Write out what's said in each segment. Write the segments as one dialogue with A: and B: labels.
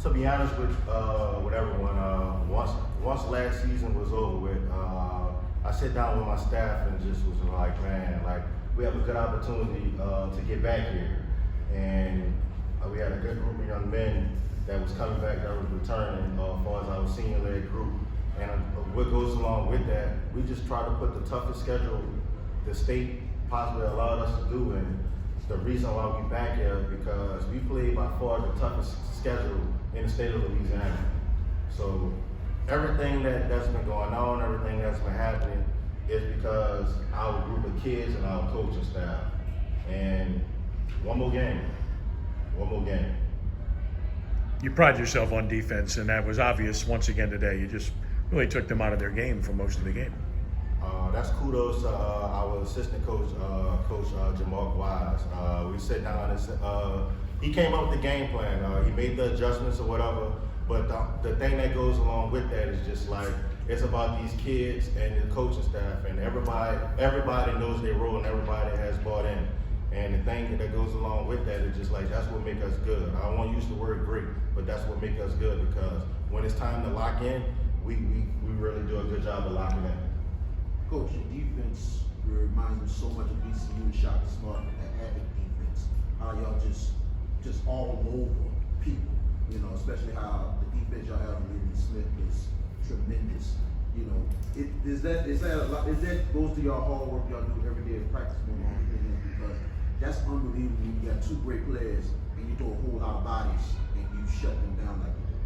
A: To be honest with everyone, once last season was over with, I sat down with my staff and just was like, man, like we have a good opportunity to get back here, and we had a good group of young men that was coming back, that was returning as far as our senior-led group, and what goes along with that, we just try to put the toughest schedule the state possibly allowed us to do, and the reason why we back here because we played by far the toughest schedule in the state of Louisiana. So everything that's been going on, everything that's been happening is because our group of kids and our coaching staff. And one more game.
B: You pride yourself on defense, and that was obvious once again today. You just really took them out of their game for most of the game.
A: That's kudos to our assistant coach, Coach Jamark Wise. We sat down and he came up with the game plan. He made the adjustments or whatever, but the thing that goes along with that is just like, it's about these kids and the coaching staff, and everybody knows their role and everybody has bought in. And the thing that goes along with that is just like, that's what makes us good. I don't want to use the word great, but that's what makes us good, because when it's time to lock in, we really do a good job of locking in.
C: Coach, your defense reminds me so much of VCU and Shaka Smart, that Abbott defense. How y'all just all over people, you know, especially how the defense y'all have with Lee Smith is tremendous. You know, is that a lot? Is that goes to y'all hard work y'all do every day of practice going on, because that's unbelievable when you got two great players and you throw a whole lot of bodies and you shut them down like you do.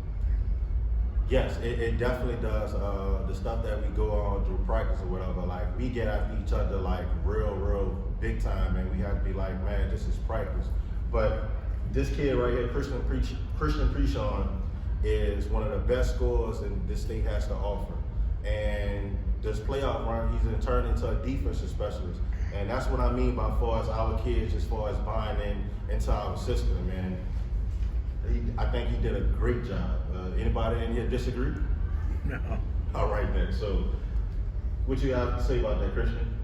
A: Yes, it definitely does. The stuff that we go on through practice or whatever, like we get after each other like real big time, and we have to be like, man, this is practice. But this kid right here, Christian Pichon, is one of the best scorers in this state has to offer. And this playoff run, he's going to turn into a defensive specialist. And that's what I mean by far as our kids, as far as buying into our system. And I think he did a great job. Anybody in here disagree?
B: No.
A: All right then. So, what you have to say about that, Christian?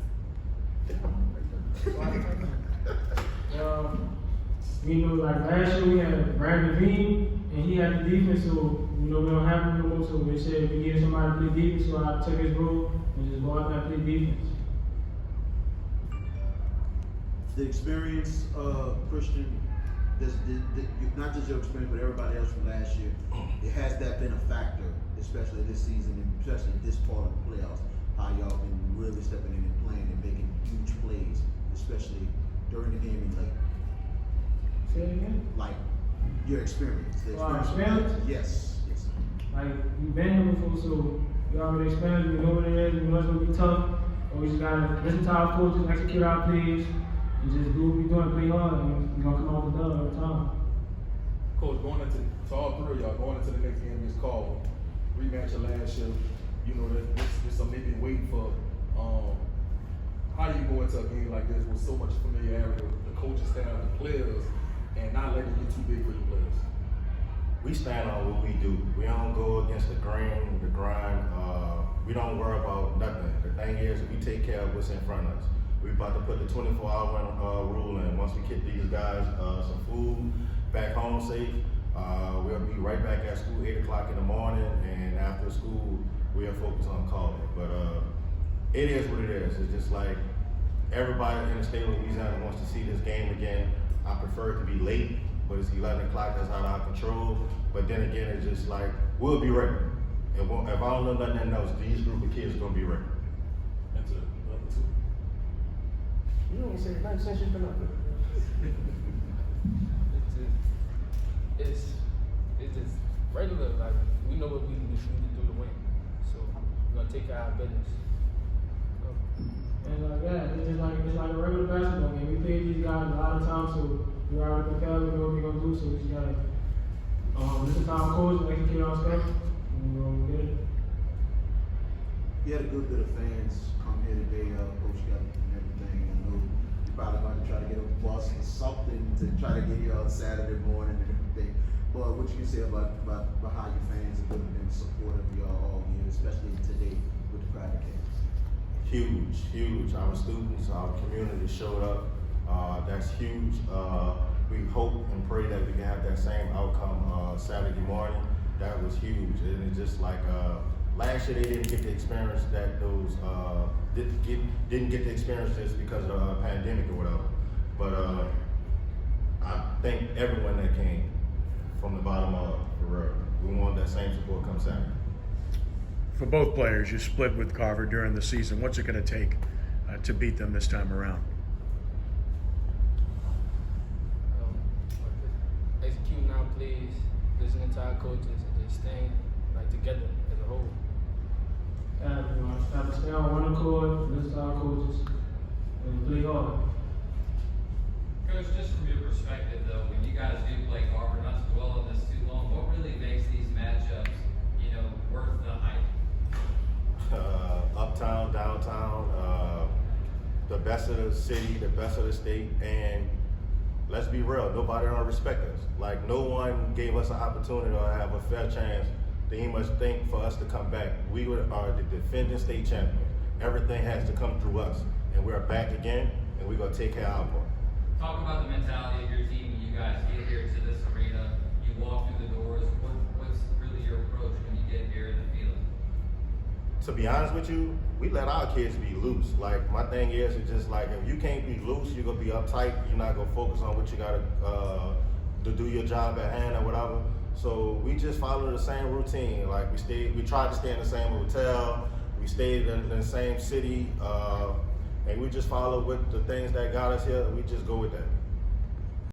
D: You know, like last year we had Brandon Bean, and he had the defense, so we don't have him no more. So we said we get somebody to play defense, so I took his role and just go out there and play defense.
C: The experience of Christian, not just your experience, but everybody else from last year, has that been a factor, especially this season, and especially this part of the playoffs, how y'all been really stepping in and playing and making huge plays, especially during the game and late?
D: Say it again?
C: Like, your experience. The
D: Experience?
C: Yes.
D: Like, we've been here before, so we already experienced, we know what it is, we know it's going to be tough, but we just got to listen to our coaches, execute our plays, and just do what we're doing, play hard, and we're going to come out with the dub every time.
E: Coach, going into, to all three of y'all, going into the next game is called rematch of last year. You know, there's some maybe waiting for, how do you go into a game like this with so much familiarity with the coaching staff, the players, and not letting it get too big for your players?
A: We stand on what we do. We don't go against the grain, the grind. We don't worry about nothing. The thing is, we take care of what's in front of us. We're about to put the 24-hour rule in. Once we get these guys some food, back home safe, we'll be right back at school 8 o'clock in the morning, and after school, we'll focus on calling. But it is what it is. It's just like everybody in the state of Louisiana wants to see this game again. I prefer it to be late, but it's 11 o'clock, that's out of our control. But then again, it's just like, we'll be ready. If I don't know nothing else, these group of kids are going to be ready.
E: And to the other two.
F: You don't say nothing since you've been up there. It's just regular. Like, we know what we need to do to win. So we're gonna take care of our business.
D: And like that, it's like a regular basketball game. We played these guys a lot of times, so we're already prepared. We know what we're gonna do. So we just gotta listen to our coach, execute our stuff, and we're gonna get it.
C: You had a good bit of fans come here today, Coach Kelly and everything. I know you're probably going to try to get a bus or something to try to get here on Saturday morning and everything. But what you can say about how your fans have been supportive of y'all all year, especially today with the private games?
A: Huge. Our students, our community showed up. That's huge. We hope and pray that we can have that that same outcome Saturday morning. That was huge, and it's just like last year they didn't get the experience that those didn't get the experience just because of the pandemic or whatever. But I thank everyone that came from the bottom up for real. We want that same support come Saturday.
B: For both players, you split with Carver during the season. What's it going to take to beat them this time around?
F: Executing our plays, listening to our coaches, and just staying like together as a whole.
D: Have to stay on one accord, listen to our coaches, and play hard.
G: Coach, just from your perspective though, when you guys do play Carver, not to dwell on this too long, what really makes these matchups, worth the hype?
A: Uptown, downtown, the best of the city, the best of the state, and let's be real, nobody don't respect us. Like, no one gave us an opportunity or have a fair chance to even much think for us to come back. We are the defending state champion. Everything has to come through us, and we're back again, and we're gonna take care of our part.
G: Talk about the mentality of your team when you guys get here to this arena, you walk through the doors. What's really your approach when you get here in the field?
A: To be honest with you, we let our kids be loose. Like, my thing is, it's just like, if you can't be loose, you're gonna be uptight. You're not gonna focus on what you gotta to do your job at hand or whatever. So we just follow the same routine. Like, we tried to stay in the same hotel. We stayed in the same city, and we just follow with the things that got us here. We just go with that.